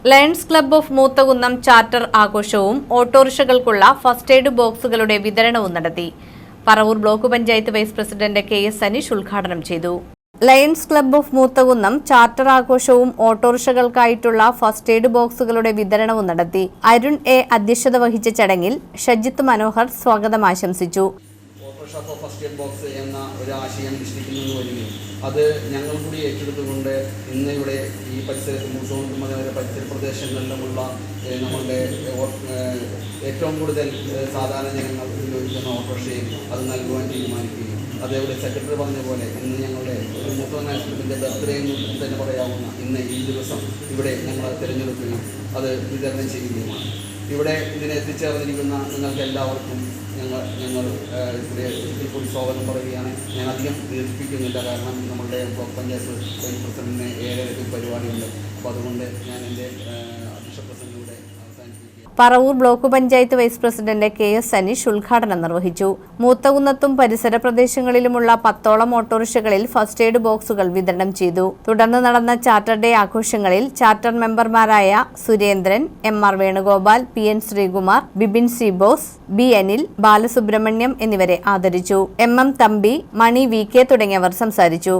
Lions Club of Moothakunnam charter ആഘോഷവും ഓട്ടോറിക്ഷകൾക്കുള്ള first aid ബോക്സുകളുടെ വിതരണവും നടത്തി. Paravur block panchayat vice president KS Aneesh ഉദ്ഘാടനം ചെയ്തു. Lions Club of Moothakunnam charter ആഘോഷവും ഓട്ടോറിക്ഷകൾക്കായിട്ടുള്ള ഫസ്റ്റ് എയ്ഡ് ബോക്സുകളുടെ വിതരണവും നടത്തി. അരുൺ A അധ്യക്ഷത വഹിച്ച ചടങ്ങിൽ ഷജിത്ത് മനോഹർ സ്വാഗതം ആശംസിച്ചു. ഓട്ടോ ഫസ്റ്റ് എയ്ഡ് ബോക്സ് എന്ന ഒരു ആശയം ഡിസ്ട്രിക്റ്റിൽ നിന്ന് അത് ഞങ്ങൾ കൂടി ഏറ്റെടുത്തുകൊണ്ട് ഇന്ന് ഇവിടെ ഈ പരിസരത്ത് മൂസോണ്ടും അതേപോലെ പരിസര പ്രദേശങ്ങളിലുമുള്ള നമ്മളുടെ ഏറ്റവും കൂടുതൽ സാധാരണ ജനങ്ങൾ ഉപയോഗിക്കുന്ന ഓട്ടോറിക്ഷയിൽ അത് നൽകുവാൻ തീരുമാനിക്കുകയും അതേപോലെ സെക്രട്ടറി പറഞ്ഞ പോലെ ഇന്ന് ഞങ്ങളുടെ ഒരു മൂത്ത നാഷണലിൻ്റെ ബർത്ത്ഡേ എന്ന് തന്നെ പറയാവുന്ന ഇന്ന് ഈ ദിവസം ഇവിടെ ഞങ്ങൾ തിരഞ്ഞെടുക്കുകയും അത് വിതരണം ചെയ്യുകയുമാണ്. ഇവിടെ ഇതിനെ എത്തിച്ചേർന്നിരിക്കുന്ന നിങ്ങൾക്ക് എല്ലാവർക്കും ഞങ്ങൾ ഇതിൽ സ്വാഗതം പറയുകയാണ്. ഞാൻ അധികം ദീർഘിപ്പിക്കുന്നില്ല, കാരണം നമ്മുടെ ബ്ലോക്ക് പഞ്ചായത്ത് വൈസ് പ്രസിഡന്റിന് 7:30 പരിപാടിയുണ്ട്. അപ്പോൾ അതുകൊണ്ട് ഞാൻ എൻ്റെ അധ്യക്ഷ പ്രസംഗത്തിലൂടെ അവസാനിപ്പിക്കുക. Paravur block panchayat vice president KS Aneesh ഉദ്ഘാടനം നിർവഹിച്ചു. മൂത്തകുന്നത്തും പരിസര പ്രദേശങ്ങളിലുമുള്ള 10ഓളം ഓട്ടോറിക്ഷകളിൽ ഫസ്റ്റ് എയ്ഡ് ബോക്സുകൾ വിതരണം ചെയ്തു. തുടർന്ന് നടന്ന ചാർട്ടർ ഡേ ആഘോഷങ്ങളിൽ ചാർട്ടർ മെമ്പർമാരായ Surendran, MR Venugopal, PN Sreekumar, Bibin C Bose, B Anil, Balasubramaniam എന്നിവരെ ആദരിച്ചു. MM തമ്പി, മണി VK തുടങ്ങിയവർ സംസാരിച്ചു.